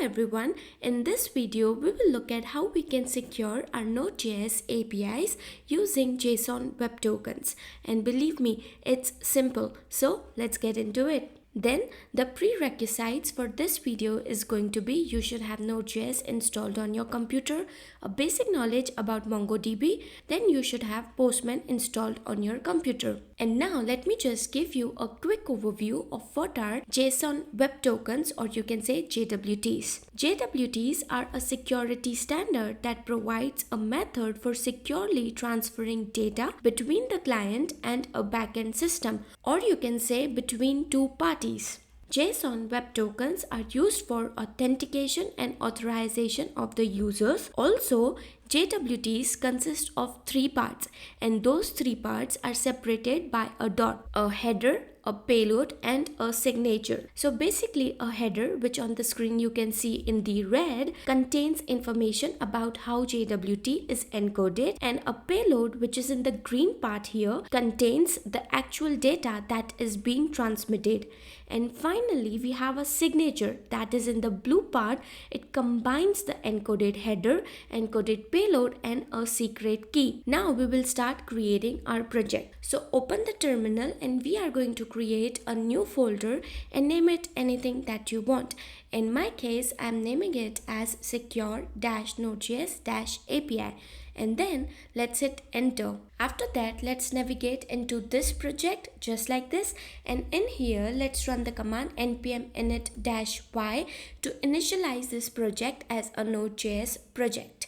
everyone, in this video we will look at how we can secure our Node.js APIs using JSON Web Tokens. And believe me, it's simple. So let's get into it. Then the prerequisites for this video is going to be you should have Node.js installed on your computer, a basic knowledge about MongoDB, then you should have Postman installed on your computer. And now let me just give you a quick overview of what are JSON Web Tokens, or you can say JWTs. JWTs are a security standard that provides a method for securely transferring data between the client and a backend system, or you can say between two parties. JSON Web Tokens are used for authentication and authorization of the users. Also, JWTs consist of three parts, and those three parts are separated by a dot, a header, a payload, and a signature. So basically a header, which on the screen you can see in the red, contains information about how JWT is encoded, and a payload, which is in the green part here, contains the actual data that is being transmitted. And finally we have a signature that is in the blue part. It combines the encoded header, encoded payload, and a secret key. Now we will start creating our project. So open the terminal and we are going to create a new folder and name it anything that you want. In my case, I'm naming it as secure-nodejs-API. And then let's hit enter. After that, let's navigate into this project just like this, and in here let's run the command npm init-y to initialize this project as a Node.js project.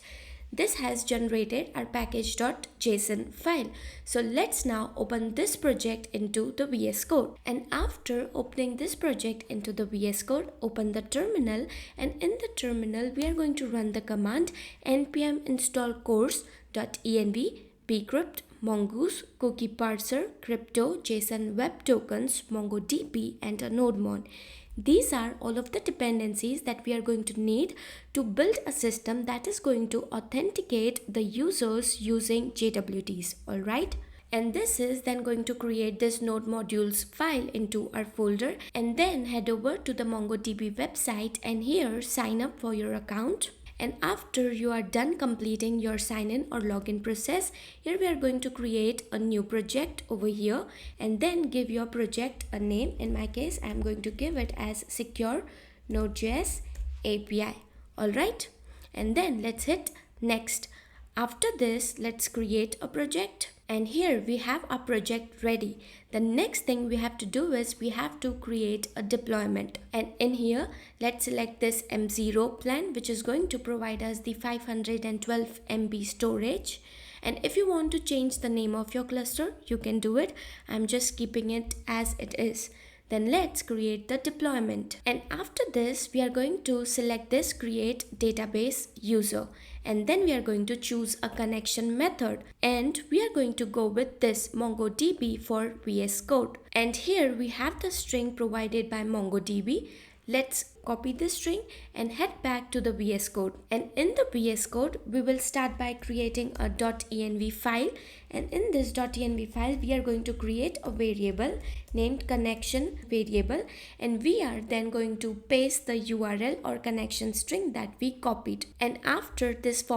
This has generated our package.json file. So let's now open this project into the VS Code. And after opening this project into the VS Code, open the terminal, and in the terminal we are going to run the command npm install course.env pcrypt mongoose cookie parser crypto json web tokens mongodb and a nodemon. These are all of the dependencies that we are going to need to build a system that is going to authenticate the users using JWTs, alright? And this is then going to create this node modules file into our folder, and then head over to the MongoDB website and here sign up for your account. And after you are done completing your sign in or login process, here we are going to create a new project over here and then give your project a name. In my case, I am going to give it as secure Node.js API. Alright, and then let's hit next. After this, let's create a project. And here we have our project ready. The next thing we have to do is we have to create a deployment. And in here, let's select this M0 plan, which is going to provide us the 512 MB storage. And if you want to change the name of your cluster, you can do it. I'm just keeping it as it is. Then let's create the deployment. And after this, we are going to select this create database user. And then we are going to choose a connection method. And we are going to go with this MongoDB for VS Code. And here we have the string provided by MongoDB. Let's copy the string and head back to the VS Code. And in the VS Code, we will start by creating a .env file. And in this .env file, we are going to create a variable named connection variable. And we are then going to paste the URL or connection string that we copied. And after this /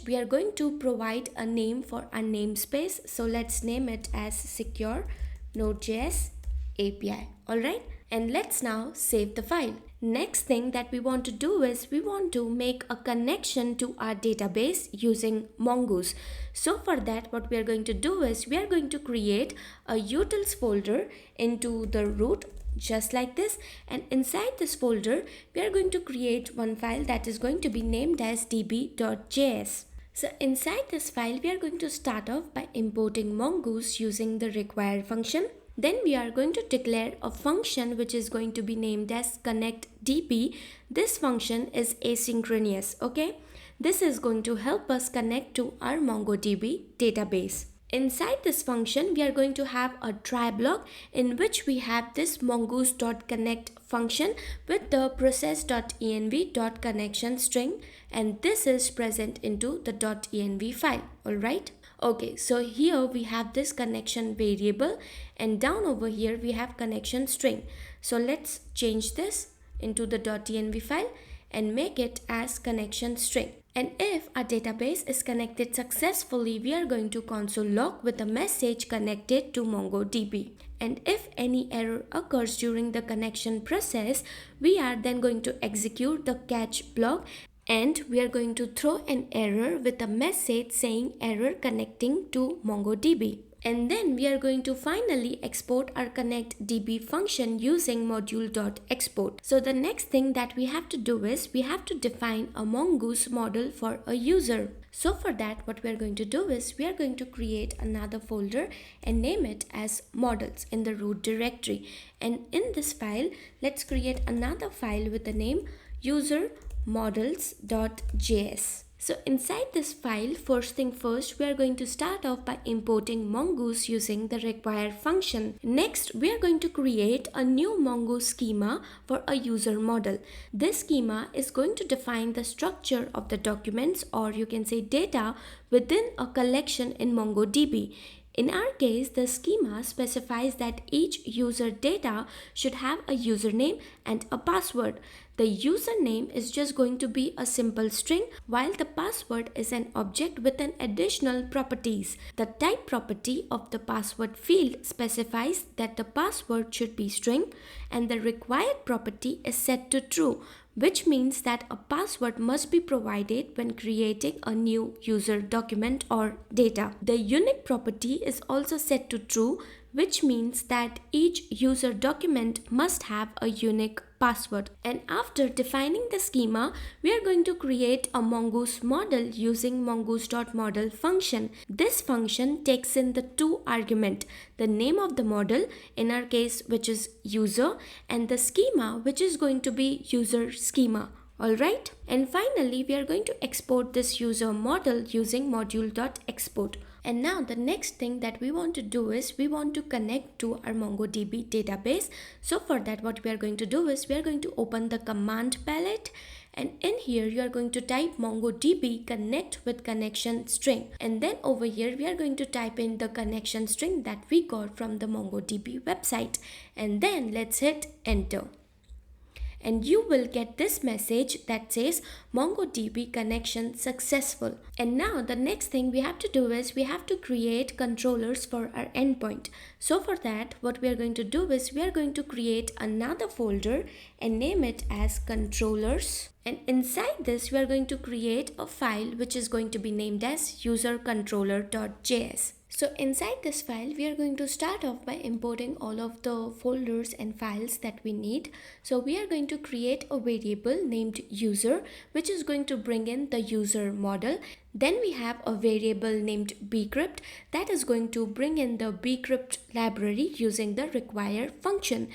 we are going to provide a name for our namespace. So let's name it as secure Node.js API. Alright. And let's now save the file. Next thing that we want to do is we want to make a connection to our database using Mongoose. So for that, what we are going to do is we are going to create a utils folder into the root just like this, and inside this folder we are going to create one file that is going to be named as db.js. So inside this file we are going to start off by importing Mongoose using the require function. Then we are going to declare a function which is going to be named as connectDB. This function is asynchronous, okay? This is going to help us connect to our MongoDB database. Inside this function, we are going to have a try block in which we have this mongoose.connect function with the process.env.connection string, and this is present into the .env file, alright? Okay, so here we have this connection variable, and down over here we have connection string. So let's change this into the .env file, and make it as connection string. And if our database is connected successfully, we are going to console log with a message connected to MongoDB. And if any error occurs during the connection process, we are then going to execute the catch block, and we are going to throw an error with a message saying error connecting to MongoDB. And then we are going to finally export our connectDB function using module.export. So the next thing that we have to do is we have to define a Mongoose model for a user. So for that, what we are going to do is we are going to create another folder and name it as models in the root directory. And in this file, let's create another file with the name user models.js. So inside this file, first thing first, we are going to start off by importing Mongoose using the require function. Next, we are going to create a new Mongoose schema for a user model. This schema is going to define the structure of the documents, or you can say data, within a collection in MongoDB. In our case, the schema specifies that each user data should have a username and a password. The username is just going to be a simple string, while the password is an object with an additional properties. The type property of the password field specifies that the password should be string, and the required property is set to true, which means that a password must be provided when creating a new user document or data. The unique property is also set to true, which means that each user document must have a unique password. And after defining the schema, we are going to create a Mongoose model using mongoose.model function. This function takes in the two arguments, the name of the model, in our case which is user, and the schema, which is going to be user schema. Alright, and finally we are going to export this user model using module.export. And now the next thing that we want to do is we want to connect to our MongoDB database. So for that, what we are going to do is we are going to open the command palette, and in here you are going to type MongoDB connect with connection string, and then over here we are going to type in the connection string that we got from the MongoDB website, and then let's hit enter. And you will get this message that says MongoDB connection successful. And now the next thing we have to do is we have to create controllers for our endpoint. So for that, what we are going to do is we are going to create another folder and name it as controllers. And inside this, we are going to create a file which is going to be named as usercontroller.js. So inside this file, we are going to start off by importing all of the folders and files that we need. So we are going to create a variable named user, which is going to bring in the user model. Then we have a variable named bcrypt that is going to bring in the bcrypt library using the require function.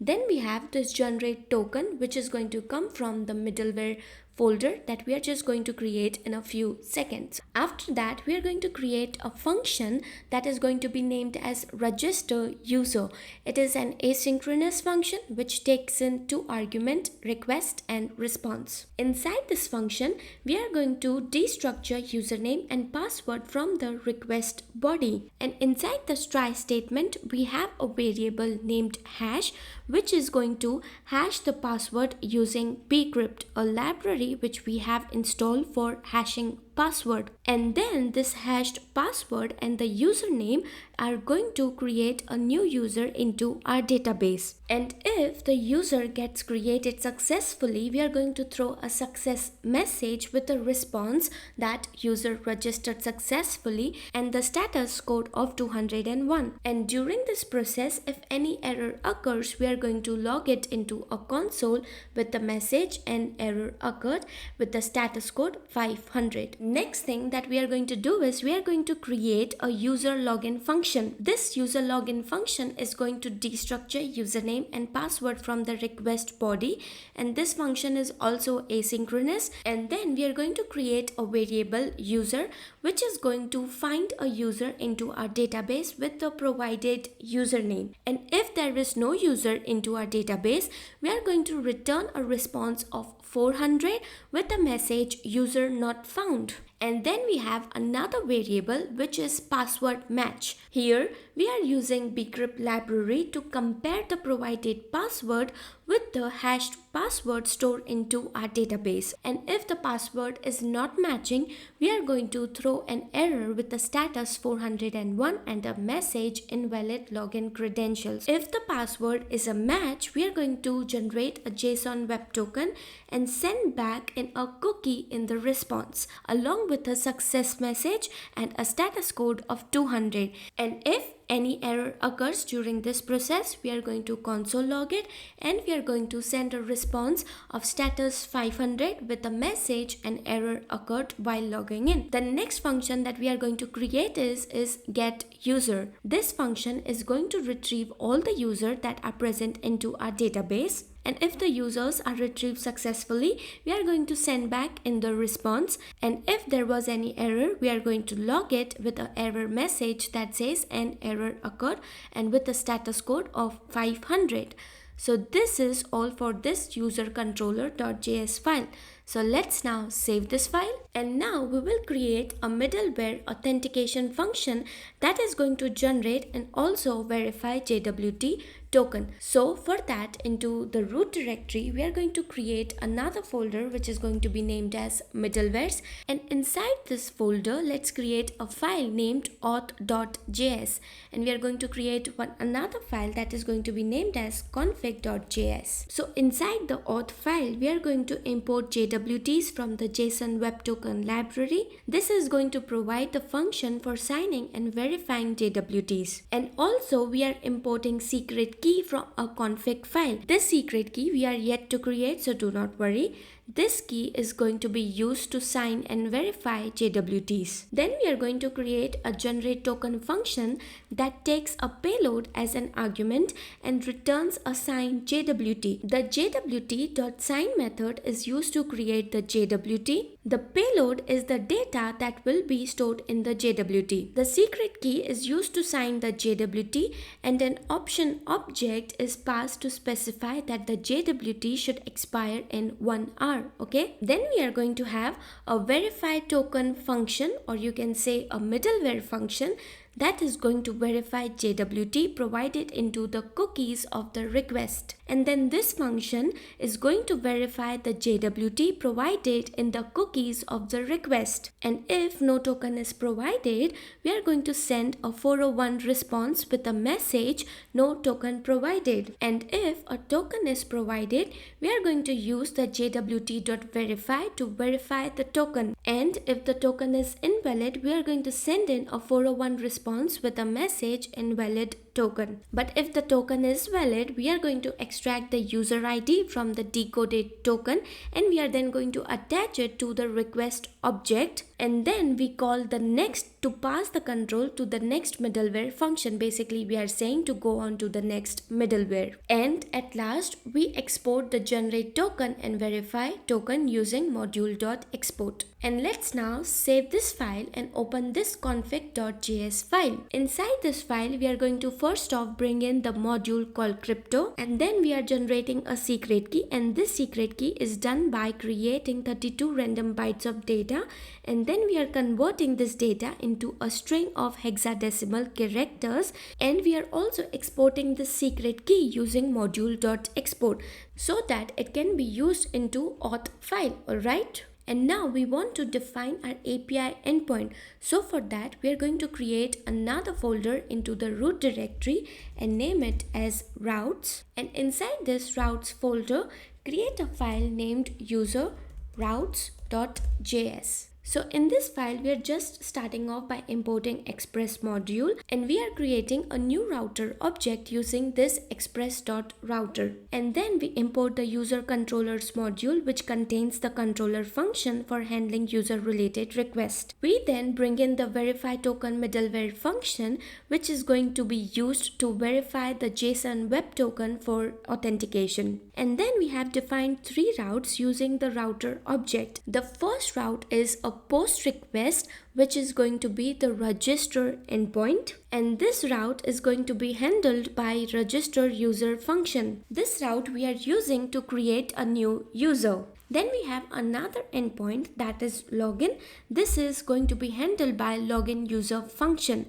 Then we have this generate token, which is going to come from the middleware folder that we are just going to create in a few seconds. After that, we are going to create a function that is going to be named as register user. It is an asynchronous function which takes in two arguments, request and response. Inside this function, we are going to destructure username and password from the request body. And inside the try statement, we have a variable named hash, which is going to hash the password using bcrypt, a library which we have installed for hashing password. And then this hashed password and the username are going to create a new user into our database. And if the user gets created successfully, we are going to throw a success message with a response that user registered successfully and the status code of 201. And during this process, if any error occurs, we are going to log it into a console with the message and error occurred with the status code 500. Next thing that we are going to do is we are going to create a user login function. This user login function is going to destructure username and password from the request body, and this function is also asynchronous. And then we are going to create a variable user which is going to find a user into our database with the provided username. And if there is no user into our database, we are going to return a response of 400 with the message user not found. And then we have another variable which is password match. Here we are using bcrypt library to compare the provided password with the hashed password stored into our database. And if the password is not matching, we are going to throw an error with the status 401 and a message invalid login credentials. If the password is a match, we are going to generate a JSON web token and send back in a cookie in the response along with a success message and a status code of 200. And if any error occurs during this process, we are going to console log it and we are going to send a response of status 500 with a message an error occurred while logging in. The next function that we are going to create is get user. This function is going to retrieve all the users that are present into our database. And if the users are retrieved successfully, we are going to send back in the response. And if there was any error, we are going to log it with an error message that says an error occurred and with a status code of 500. So this is all for this user controller.js file. So let's now save this file, and now we will create a middleware authentication function that is going to generate and also verify JWT token. So for that, into the root directory, we are going to create another folder which is going to be named as middlewares, and inside this folder, let's create a file named auth.js, and we are going to create another file that is going to be named as config.js. So inside the auth file, we are going to import JWTs from the JSON web token library. This is going to provide the function for signing and verifying JWTs. And also we are importing secret key from a config file. This secret key we are yet to create, so do not worry. This key is going to be used to sign and verify JWTs. Then we are going to create a generate token function that takes a payload as an argument and returns a signed JWT. The JWT.sign method is used to create the JWT. The payload is the data that will be stored in the JWT. The secret key is used to sign the JWT, and an option object is passed to specify that the JWT should expire in 1 hour. Okay, then we are going to have a verify token function, or you can say a middleware function that is going to verify JWT provided into the cookies of the request. And then this function is going to verify the JWT provided in the cookies of the request. And if no token is provided, we are going to send a 401 response with a message no token provided. And if a token is provided, we are going to use the JWT.verify to verify the token. And if the token is invalid, we are going to send in a 401 response with a message invalid token. But if the token is valid, we are going to extract the user ID from the decoded token, and we are then going to attach it to the request object, and then we call the next to pass the control to the next middleware function. Basically we are saying to go on to the next middleware. And at last we export the generate token and verify token using module.export. And let's now save this file and open this config.js file. Inside this file we are going to first off bring in the module called crypto, and then we are generating a secret key, and this secret key is done by creating 32 random bytes of data, and then we are converting this data into a string of hexadecimal characters, and we are also exporting the secret key using module.export so that it can be used into auth file. Alright. And now we want to define our API endpoint. So for that, we are going to create another folder into the root directory and name it as routes. And inside this routes folder, create a file named user routes.js. So in this file, we are just starting off by importing express module, and we are creating a new router object using this express.router. And then we import the user controllers module, which contains the controller function for handling user related requests. We then bring in the verify token middleware function, which is going to be used to verify the JSON web token for authentication. And then we have defined 3 routes using the router object. The first route is a post request, which is going to be the register endpoint, and this route is going to be handled by register user function. This route we are using to create a new user. Then we have another endpoint that is login. This is going to be handled by login user function.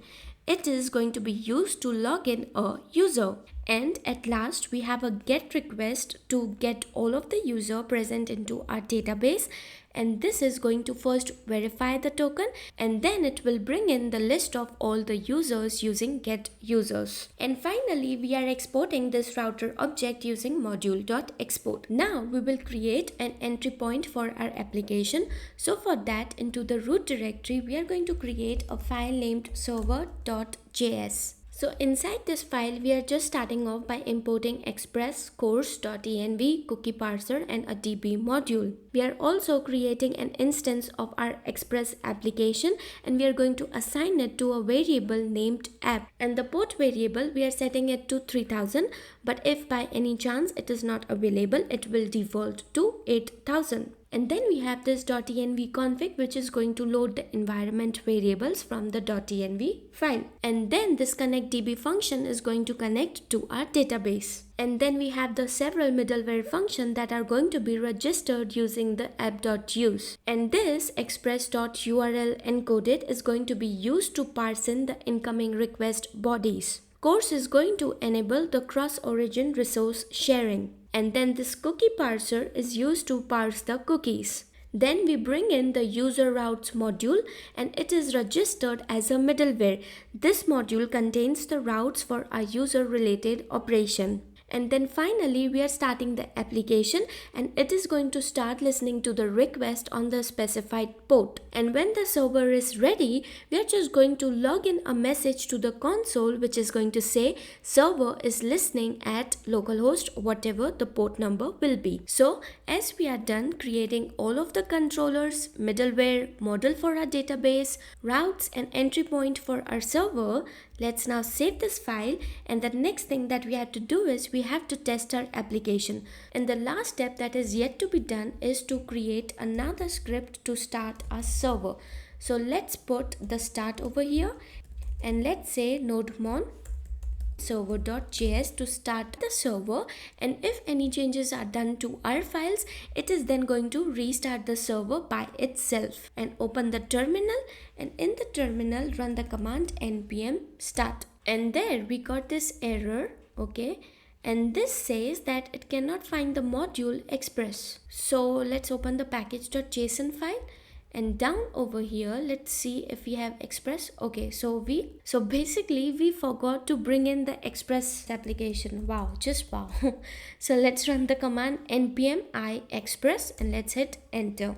It is going to be used to log in a user. And at last we have a get request to get all of the user present into our database, and this is going to first verify the token and then it will bring in the list of all the users using get users. And finally we are exporting this router object using module.export. Now we will create an entry point for our application. So for that, into the root directory we are going to create a file named server.js. So inside this file, we are just starting off by importing express course.env, cookie parser and a db module. We are also creating an instance of our express application and we are going to assign it to a variable named app. And the port variable, we are setting it to 3000, but if by any chance it is not available, it will default to 8000. And then we have this .env config which is going to load the environment variables from the .env file. And then this connectDB function is going to connect to our database. And then we have the several middleware functions that are going to be registered using the app.use. And this express.url encoded is going to be used to parse in the incoming request bodies. Course is going to enable the cross-origin resource sharing. And then this cookie parser is used to parse the cookies. Then we bring in the user routes module and it is registered as a middleware. This module contains the routes for our user related operation. And then finally we are starting the application and it is going to start listening to the request on the specified port. And when the server is ready, we are just going to log in a message to the console which is going to say server is listening at localhost whatever the port number will be. So as we are done creating all of the controllers, middleware, model for our database, routes and entry point for our server, let's now save this file, and the next thing that we have to do is we have to test our application. And the last step that is yet to be done is to create another script to start our server. So let's put the start over here and let's say nodemon server.js to start the server, and if any changes are done to our files, it is then going to restart the server by itself. And open the terminal, and in the terminal run the command npm start. And there we got this error, okay, and this says that it cannot find the module express. So let's open the package.json file. And down over here, let's see if we have express. Okay, so basically we forgot to bring in the express application. Wow, just wow. So let's run the command npm I express and let's hit enter.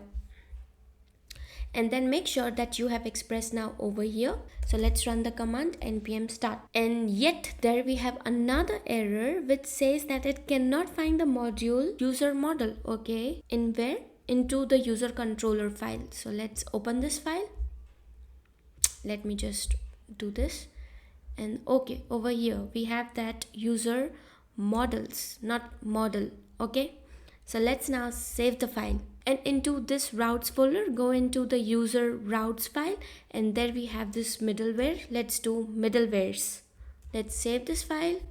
And then make sure that you have express now over here. So let's run the command npm start. And yet there we have another error which says that it cannot find the module user model. Okay, in where? Into the user controller file. So let's open this file. Let me just do this. And okay, over here we have that user models, not model. Okay, so let's now save the file. And into this routes folder, go into the user routes file, and there we have this middleware. Let's do middlewares. Let's save this file.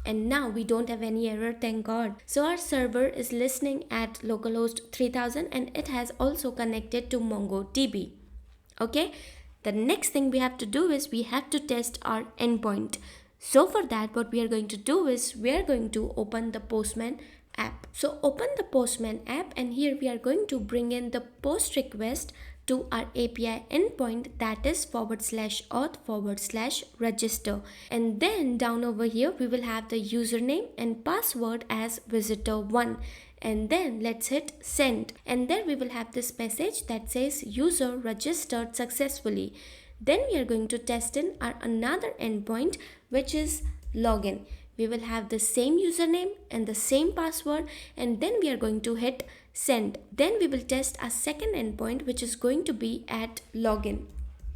And now we don't have any error, thank God. So our server is listening at localhost 3000 and it has also connected to MongoDB. Okay, the next thing we have to do is we have to test our endpoint. So for that, what we are going to do is we are going to open the Postman app. So open the Postman app, and here we are going to bring in the post request to our API endpoint, that is /auth/register. And then down over here we will have the username and password as visitor1. And then let's hit send, and there we will have this message that says user registered successfully. Then we are going to test in our another endpoint which is login. We will have the same username and the same password, and then we are going to hit send. Then we will test a second endpoint which is going to be at login.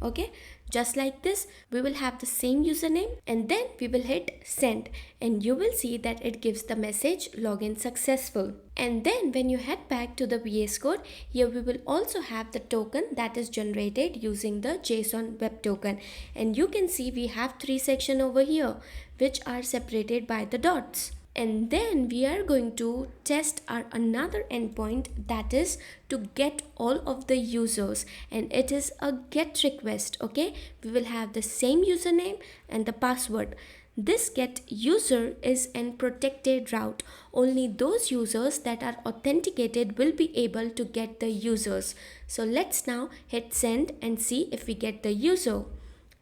Okay, just like this, we will have the same username and then we will hit send, and you will see that it gives the message login successful. And then when you head back to the VS Code, here we will also have the token that is generated using the JSON web token. And you can see we have 3 sections over here which are separated by the dots. And then we are going to test our another endpoint, that is to get all of the users, and it is a get request. Okay, we will have the same username and the password. This get user is an protected route. Only those users that are authenticated will be able to get the users. So let's now hit send and see if we get the user.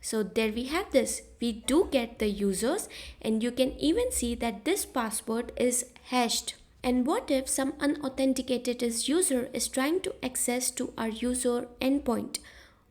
So there we have this. We do get the users, and you can even see that this password is hashed. And what if some unauthenticated user is trying to access to our user endpoint?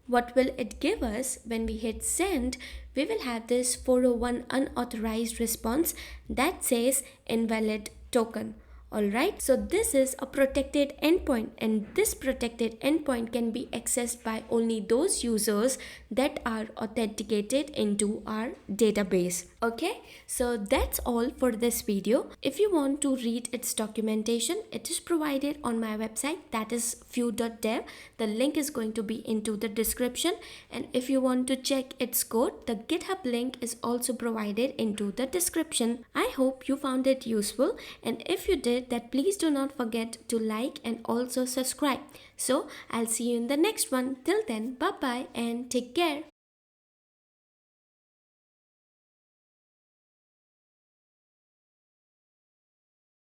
What will it give us when we hit send? We will have this 401 unauthorized response that says invalid token. Alright, so this is a protected endpoint, and this protected endpoint can be accessed by only those users that are authenticated into our database. Okay, so that's all for this video. If you want to read its documentation, it is provided on my website, that is few.dev. The link is going to be into the description, and if you want to check its code, the GitHub link is also provided into the description. I hope you found it useful, and if you did, that please do not forget to like and also subscribe. So I'll see you in the next one. Till then, bye bye and take care.